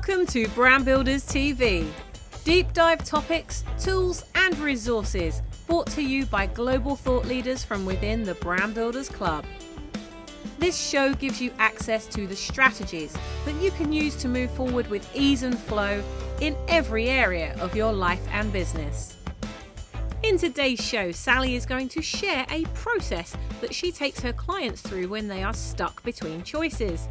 Welcome to Brand Builders TV. Deep dive topics, tools and resources brought to you by global thought leaders from within the Brand Builders Club. This show gives you access to the strategies that you can use to move forward with ease and flow in every area of your life and business. In today's show, Sally is going to share a process that she takes her clients through when they are stuck between choices.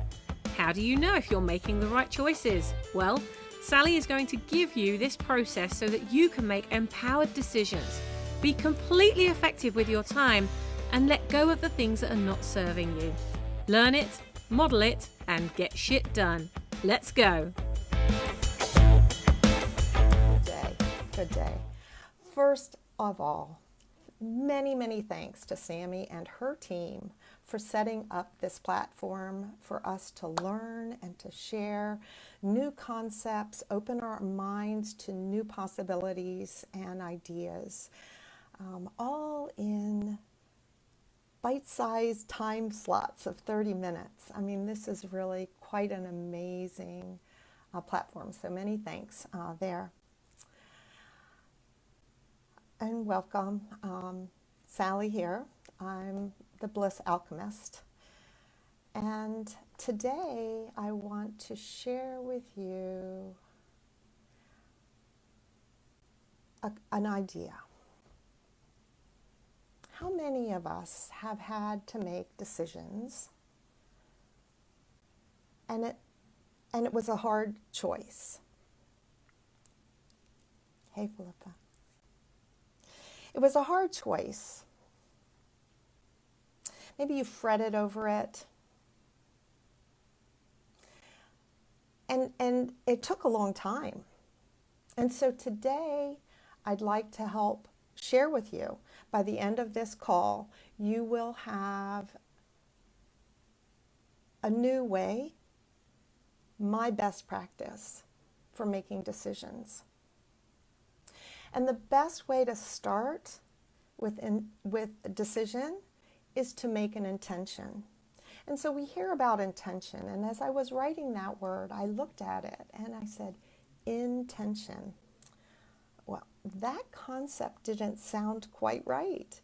How do you know if you're making the right choices? Well, Sally is going to give you this process so that you can make empowered decisions, be completely effective with your time, and let go of the things that are not serving you. Learn it, model it, and get shit done. Let's go. Good day. First of all, many thanks to Sammy and her team for setting up this platform for us to learn and to share new concepts, open our minds to new possibilities and ideas, all in bite-sized time slots of 30 minutes. I mean, this is really quite an amazing platform, so many thanks there. And welcome, Sally here. I'm the Bliss Alchemist, and today I want to share with you an idea. How many of us have had to make decisions, and it was a hard choice? Hey, Philippa. It was a hard choice. Maybe you fretted over it. And it took a long time. And so today, I'd like to help share with you. By the end of this call, you will have a new way, my best practice for making decisions. And the best way to start with a decision is to make an intention. And so we hear about intention, and as I was writing that word, I looked at it and I said, intention. Well, that concept didn't sound quite right.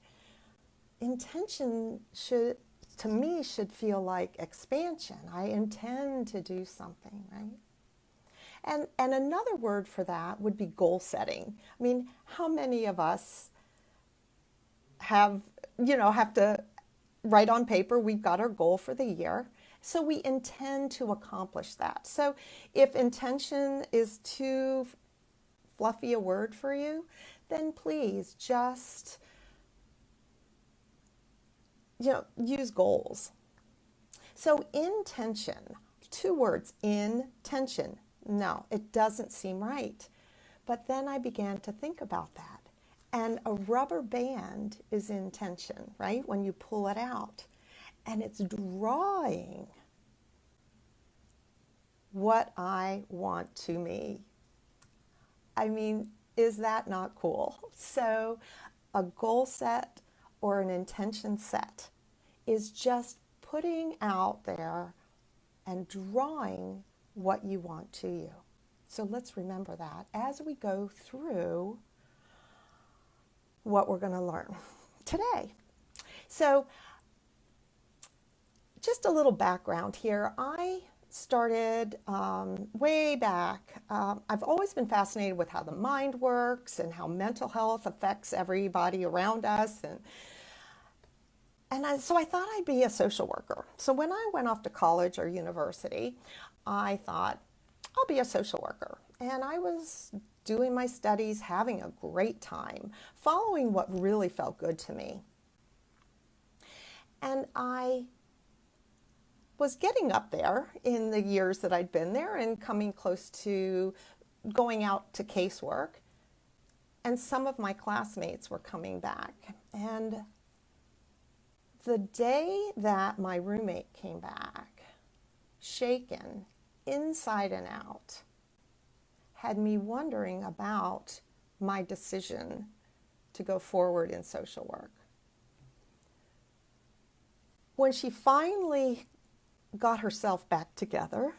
Intention should feel like expansion. I intend to do something, right? And another word for that would be goal setting. I mean, how many of us have to write on paper, we've got our goal for the year, so we intend to accomplish that. So if intention is too fluffy a word for you, then please just use goals. So intention, 2 words, intention. No, it doesn't seem right. But then I began to think about that. And a rubber band is intention, right? When you pull it out. And it's drawing what I want to me. I mean, is that not cool? So a goal set or an intention set is just putting out there and drawing what you want to you. So let's remember that as we go through what we're going to learn today. So just a little background here. I started way back. I've always been fascinated with how the mind works and how mental health affects everybody around us. So I thought I'd be a social worker. So when I went off to college or university, I thought, I'll be a social worker. And I was doing my studies, having a great time, following what really felt good to me. And I was getting up there in the years that I'd been there and coming close to going out to casework. And some of my classmates were coming back. And the day that my roommate came back, shaken inside and out, had me wondering about my decision to go forward in social work. When she finally got herself back together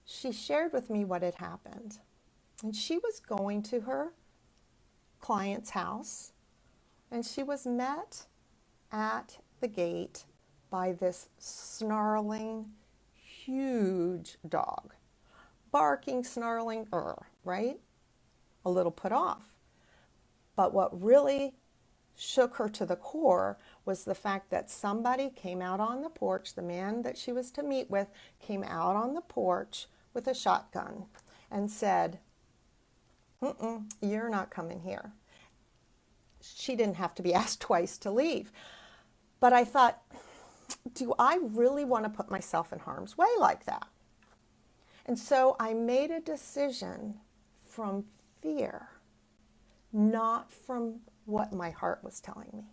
she shared with me what had happened. And she was going to her client's house, and she was met at the gate by this snarling, huge dog. Barking, snarling, right? A little put off. But what really shook her to the core was the fact that somebody came out on the porch, the man that she was to meet with came out on the porch with a shotgun and said, "You're not coming here." She didn't have to be asked twice to leave. But I thought, do I really want to put myself in harm's way like that? And so I made a decision from fear, not from what my heart was telling me.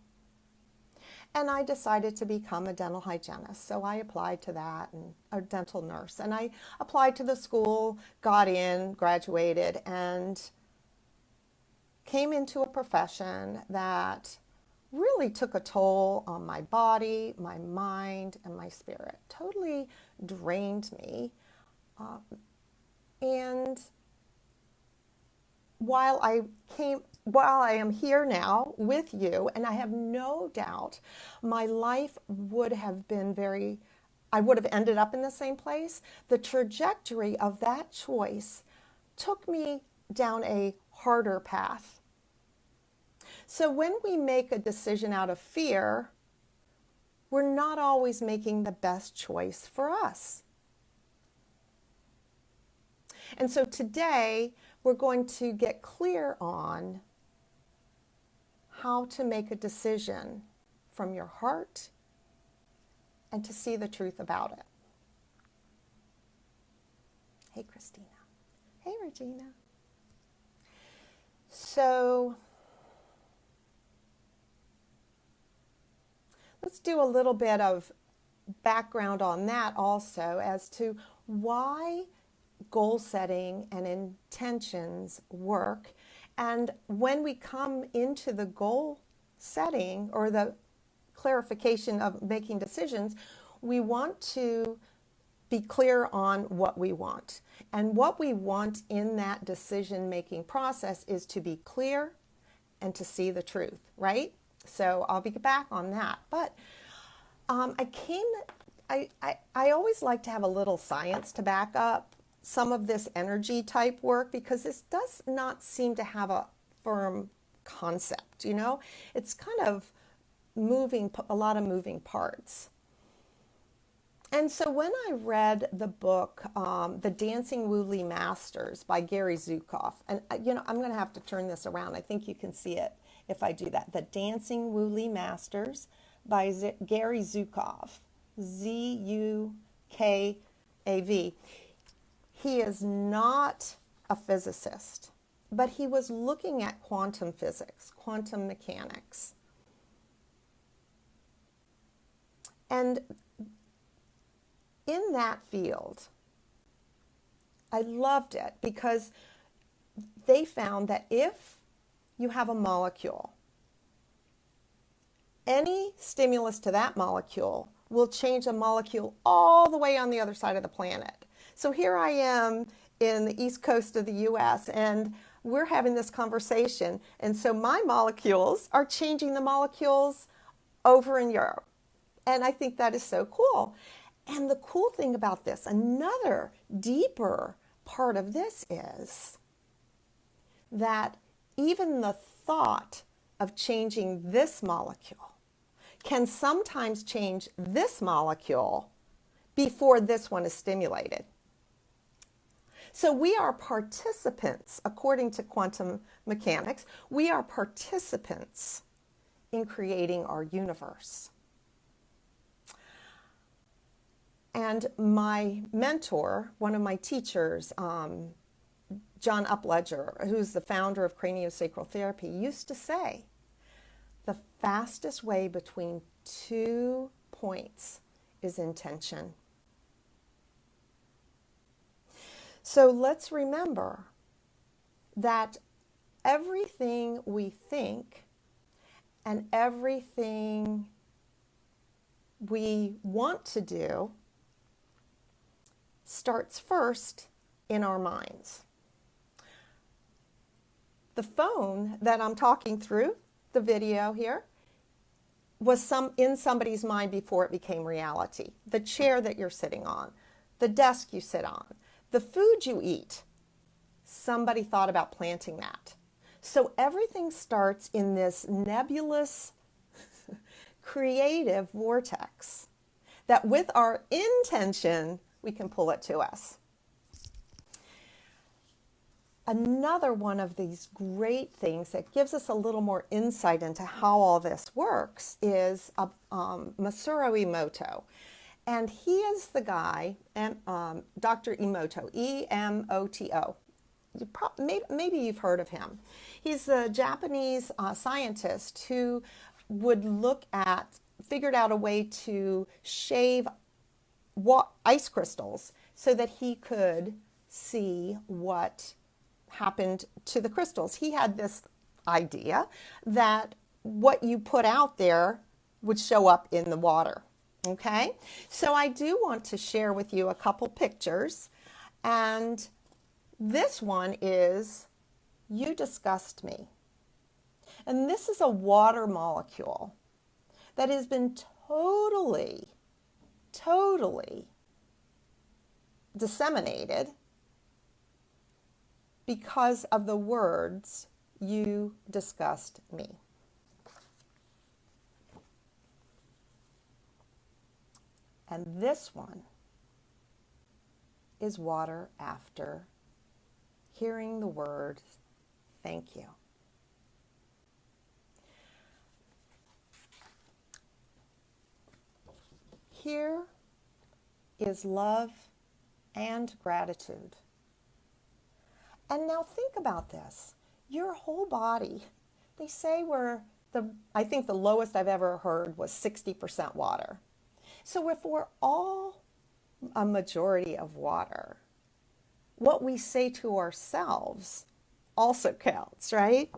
And I decided to become a dental hygienist. So I applied to that, and a dental nurse. And I applied to the school, got in, graduated, and came into a profession that really took a toll on my body, my mind, and my spirit. Totally drained me. And while I am here now with you, and I have no doubt my life would have been I would have ended up in the same place, the trajectory of that choice took me down a harder path. So when we make a decision out of fear, we're not always making the best choice for us. And so today, we're going to get clear on how to make a decision from your heart and to see the truth about it. Hey, Christina. Hey, Regina. So let's do a little bit of background on that also as to why goal setting and intentions work. And when we come into the goal setting or the clarification of making decisions, we want to be clear on what we want. And what we want in that decision-making process is to be clear and to see the truth, right? So I'll be back on that. But I always like to have a little science to back up some of this energy type work, because this does not seem to have a firm concept, you know? It's kind of a lot of moving parts. And so when I read the book, The Dancing Woolly Masters by Gary Zukav, and I'm going to have to turn this around. I think you can see it if I do that. The Dancing Woolly Masters by Gary Zukav, Zukav. He is not a physicist, but he was looking at quantum physics, quantum mechanics. And in that field, I loved it because they found that if you have a molecule, any stimulus to that molecule will change a molecule all the way on the other side of the planet. So here I am in the east coast of the US, and we're having this conversation. And so my molecules are changing the molecules over in Europe. And I think that is so cool. And the cool thing about this, another deeper part of this is that even the thought of changing this molecule can sometimes change this molecule before this one is stimulated. So we are participants, according to quantum mechanics, we are participants in creating our universe. And my mentor, one of my teachers, John Upledger, who's the founder of craniosacral therapy, used to say, the fastest way between 2 points is intention. So let's remember that everything we think and everything we want to do starts first in our minds. The phone that I'm talking through, the video here, was in somebody's mind before it became reality. The chair that you're sitting on, the desk you sit on, the food you eat, somebody thought about planting that. So everything starts in this nebulous, creative vortex that with our intention, we can pull it to us. Another one of these great things that gives us a little more insight into how all this works is Masaru Emoto. And he is the guy, Dr. Emoto, E-M-O-T-O. Maybe you've heard of him. He's a Japanese scientist who figured out a way to shave ice crystals so that he could see what happened to the crystals. He had this idea that what you put out there would show up in the water. Okay, so I do want to share with you a couple pictures, and this one is "You disgust me." And this is a water molecule that has been totally disseminated because of the words, "You disgust me." And this one is water after hearing the word, "Thank you." Here is love and gratitude. And now think about this. Your whole body, they say I think the lowest I've ever heard was 60% water. So if we're all a majority of water, what we say to ourselves also counts, right?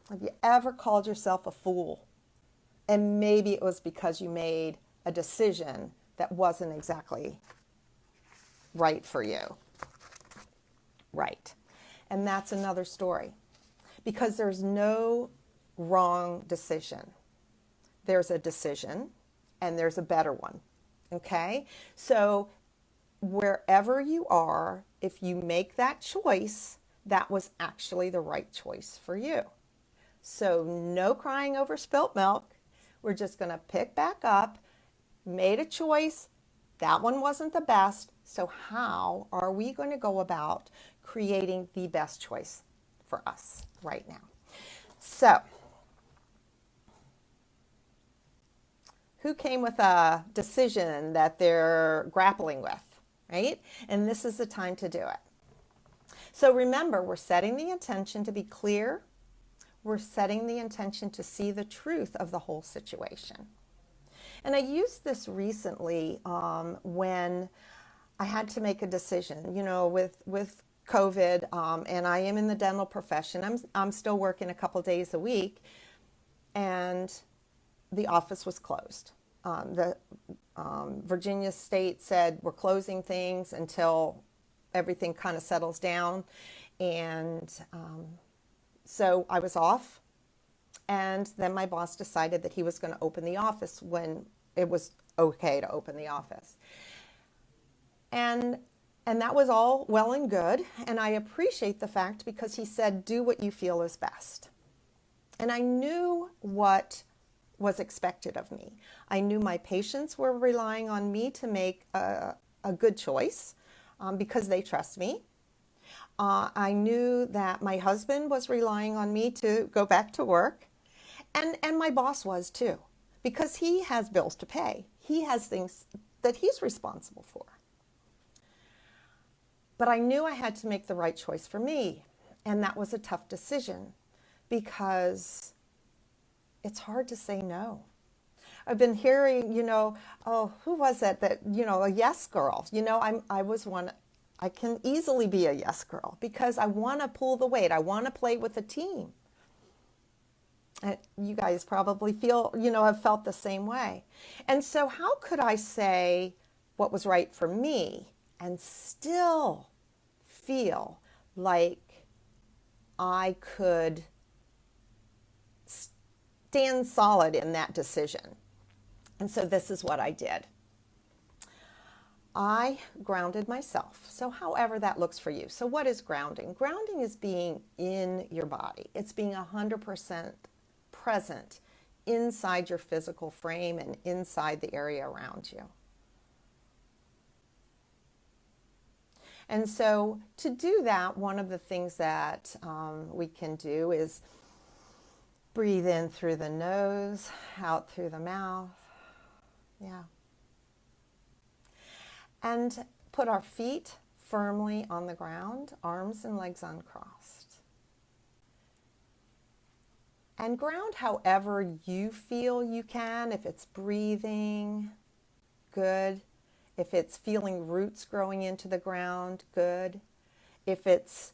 Have you ever called yourself a fool? And maybe it was because you made a decision that wasn't exactly right for you. Right. And that's another story. Because there's no wrong decision. There's a decision and there's a better one. Okay? So wherever you are, if you make that choice, that was actually the right choice for you. So no crying over spilt milk. We're just going to pick back up, made a choice. That one wasn't the best. So how are we going to go about creating the best choice for us right now? So who came with a decision that they're grappling with, right? And this is the time to do it. So remember, we're setting the intention to be clear. We're setting the intention to see the truth of the whole situation. And I used this recently when I had to make a decision, with COVID, and I am in the dental profession. I'm still working a couple days a week, and the office was closed. Virginia State said we're closing things until everything kind of settles down, and so I was off, and then my boss decided that he was going to open the office when it was okay to open the office. And that was all well and good, and I appreciate the fact because he said, do what you feel is best. And I knew what was expected of me. I knew my patients were relying on me to make a good choice because they trust me. I knew that my husband was relying on me to go back to work, and my boss was too, because he has bills to pay. He has things that he's responsible for. But I knew I had to make the right choice for me, and that was a tough decision because it's hard to say no. I've been hearing, who was it that, a yes girl. I was one. I can easily be a yes girl because I want to pull the weight. I want to play with a team. And you guys probably have felt the same way. And so how could I say what was right for me and still feel like I could stand solid in that decision. And so this is what I did. I grounded myself. So however that looks for you. So what is grounding? Grounding is being in your body. It's being 100% present inside your physical frame and inside the area around you. And so to do that, one of the things that we can do is breathe in through the nose, out through the mouth. Yeah. And put our feet firmly on the ground, arms and legs uncrossed. And ground however you feel you can. If it's breathing, good. If it's feeling roots growing into the ground, good. If it's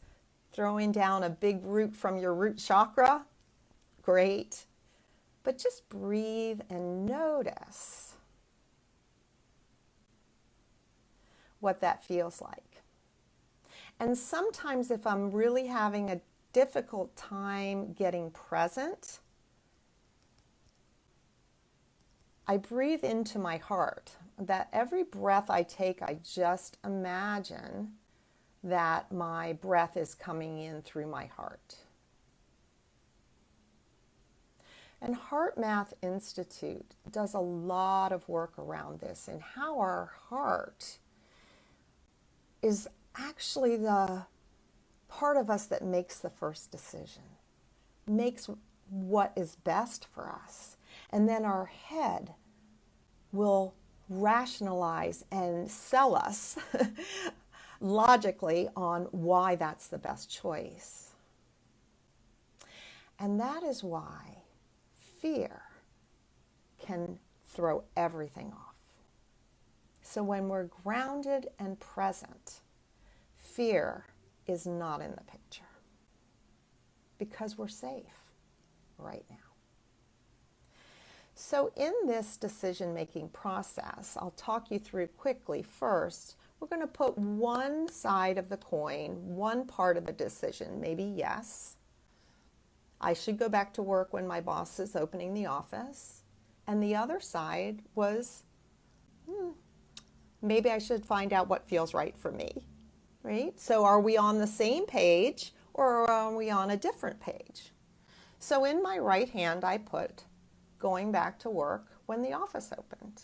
throwing down a big root from your root chakra, great. But just breathe and notice what that feels like. And sometimes if I'm really having a difficult time getting present, I breathe into my heart. That every breath I take, I just imagine that my breath is coming in through my heart. And Heart Math Institute does a lot of work around this and how our heart is actually the part of us that makes the first decision, makes what is best for us. And then our head will rationalize and sell us logically on why that's the best choice. And that is why fear can throw everything off. So when we're grounded and present, fear is not in the picture because we're safe right now. So in this decision-making process, I'll talk you through quickly. First, we're going to put one side of the coin, one part of the decision, maybe yes, I should go back to work when my boss is opening the office. And the other side was, maybe I should find out what feels right for me, right? So are we on the same page or are we on a different page? So in my right hand, I put going back to work when the office opened.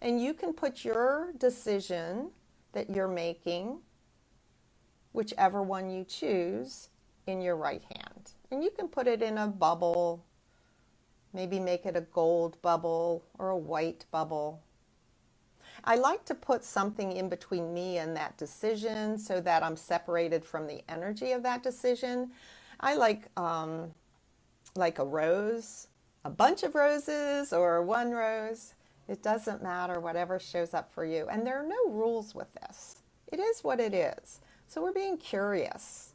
And you can put your decision that you're making, whichever one you choose, in your right hand. And you can put it in a bubble, maybe make it a gold bubble or a white bubble. I like to put something in between me and that decision so that I'm separated from the energy of that decision. I like a rose, a bunch of roses or one rose. It doesn't matter, whatever shows up for you. And there are no rules with this. It is what it is. So we're being curious.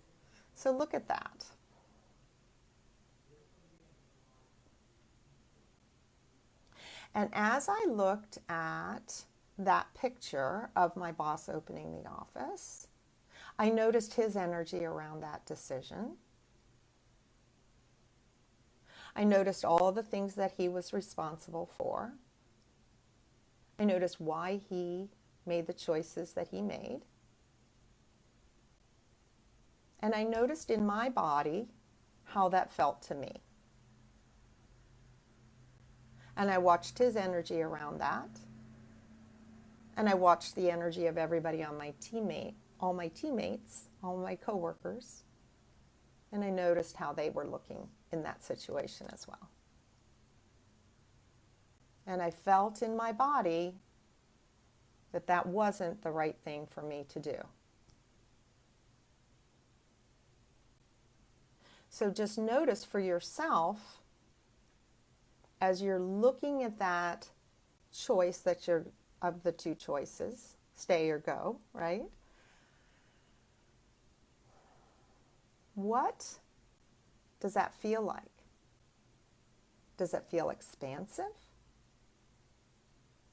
So look at that. And as I looked at that picture of my boss opening the office, I noticed his energy around that decision. I noticed all the things that he was responsible for. I noticed why he made the choices that he made. And I noticed in my body how that felt to me. And I watched his energy around that. And I watched the energy of everybody on my all my teammates, all my coworkers. And I noticed how they were looking in that situation as well. And I felt in my body that that wasn't the right thing for me to do. So just notice for yourself, as you're looking at that choice that you're, of the two choices, stay or go, right? What does that feel like? Does it feel expansive?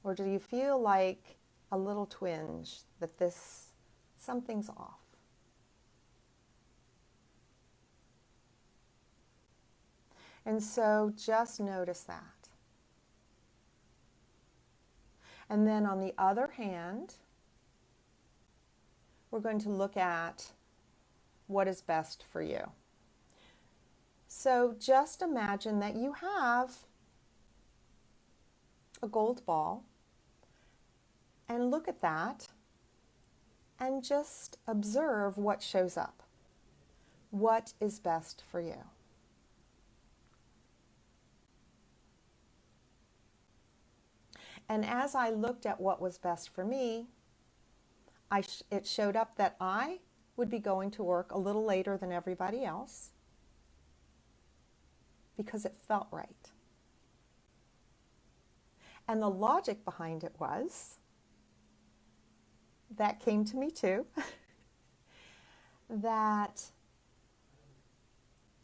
Or do you feel like a little twinge that something's off. And so just notice that. And then on the other hand, we're going to look at what is best for you. So just imagine that you have a gold ball, and look at that and just observe what shows up. What is best for you? And as I looked at what was best for me, it showed up that I would be going to work a little later than everybody else because it felt right. And the logic behind it was, that came to me too, that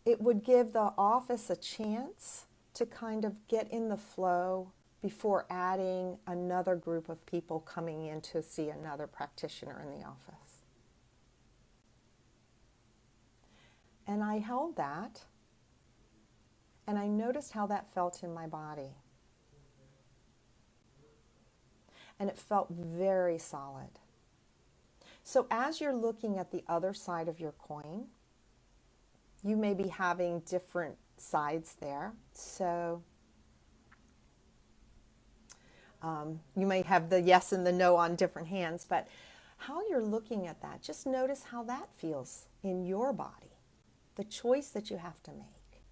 it would give the office a chance to kind of get in the flow before adding another group of people coming in to see another practitioner in the office. And I held that, and I noticed how that felt in my body. And it felt very solid. So as you're looking at the other side of your coin, you may be having different sides there. So you may have the yes and the no on different hands, but how you're looking at that, just notice how that feels in your body, the choice that you have to make.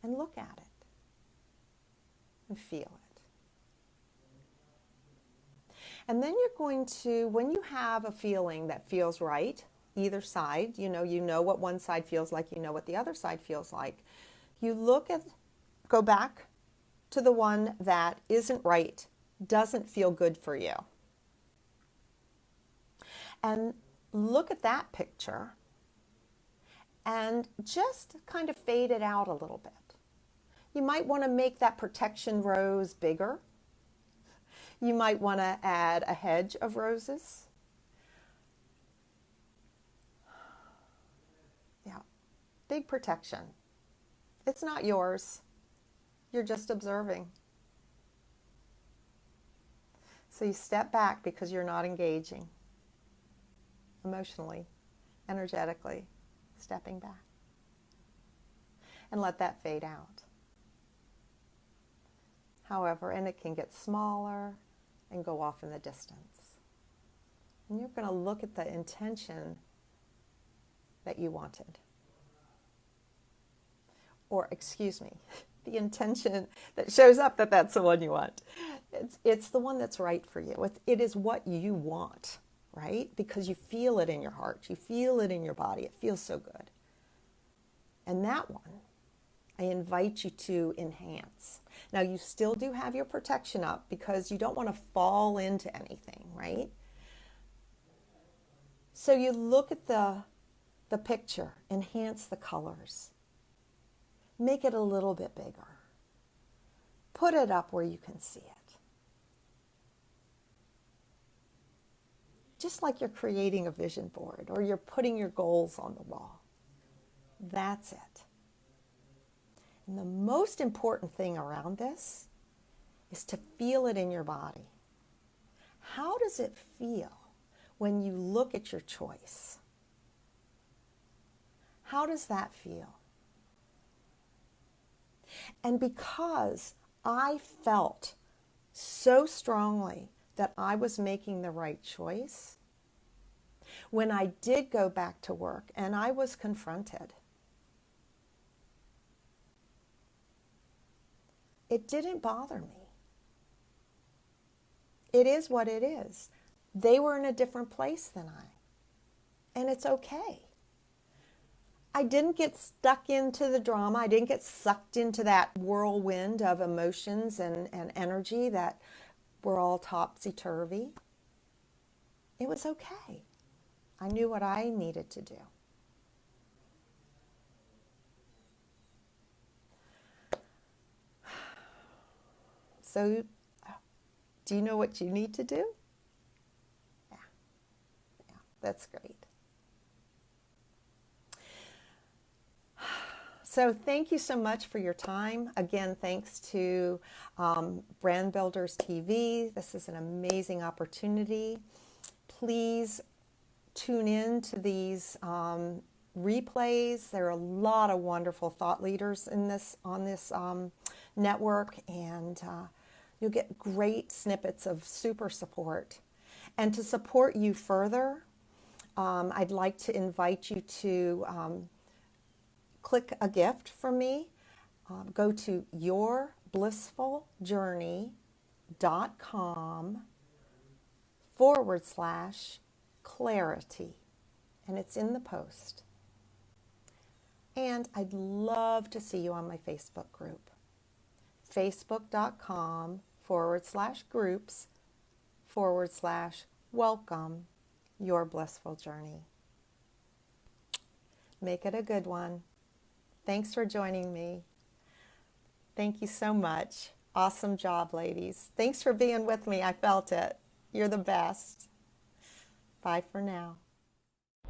And look at it and feel it. And then you're going to, when you have a feeling that feels right, either side, you know what one side feels like, you know what the other side feels like. You go back to the one that isn't right, doesn't feel good for you. And look at that picture and just kind of fade it out a little bit. You might want to make that protection rose bigger. You might want to add a hedge of roses. Yeah, big protection. It's not yours. You're just observing. So you step back because you're not engaging emotionally, energetically, stepping back. And let that fade out. However, and it can get smaller and go off in the distance. And you're going to look at the intention that you wanted. Or, excuse me, the intention that shows up that that's the one you want. It's the one that's right for you. It is what you want, right? Because you feel it in your heart. You feel it in your body. It feels so good. And that one, I invite you to enhance. Now, you still do have your protection up because you don't want to fall into anything, right? So you look at the picture, enhance the colors. Make it a little bit bigger. Put it up where you can see it. Just like you're creating a vision board or you're putting your goals on the wall. That's it. And the most important thing around this is to feel it in your body. How does it feel when you look at your choice? How does that feel? And because I felt so strongly that I was making the right choice, when I did go back to work and I was confronted, it didn't bother me. It is what it is. They were in a different place than I, and it's okay. I didn't get stuck into the drama. I didn't get sucked into that whirlwind of emotions and energy that were all topsy-turvy. It was okay. I knew what I needed to do. So Do you know what you need to do? Yeah, that's great. So thank you so much for your time. Again, thanks to Brand Builders TV. This is an amazing opportunity. Please tune in to these replays. There are a lot of wonderful thought leaders on this network, and you'll get great snippets of super support. And to support you further, I'd like to invite you to click a gift from me. Go to yourblissfuljourney.com/clarity, and it's in the post. And I'd love to see you on my Facebook group, facebook.com/groups/welcome your blissful journey. Make it a good one. Thanks for joining me. Thank you so much. Awesome job, ladies. Thanks for being with me. I felt it. You're the best. Bye for now.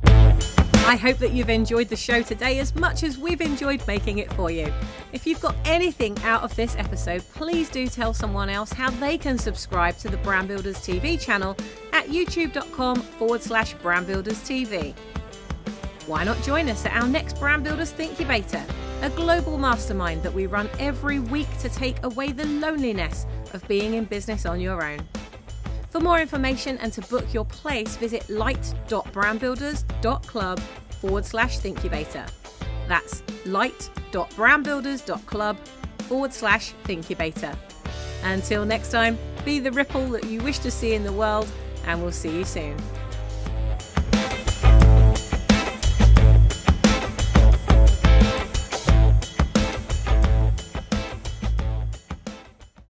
I hope that you've enjoyed the show today as much as we've enjoyed making it for you. If you've got anything out of this episode, please do tell someone else how they can subscribe to the Brand Builders TV channel at youtube.com/brandbuilderstv. Why not join us at our next Brand Builders Thinkubator, a global mastermind that we run every week to take away the loneliness of being in business on your own. For more information and to book your place, visit light.brandbuilders.club/Thinkubator. That's light.brandbuilders.club/Thinkubator. Until next time, be the ripple that you wish to see in the world, and we'll see you soon.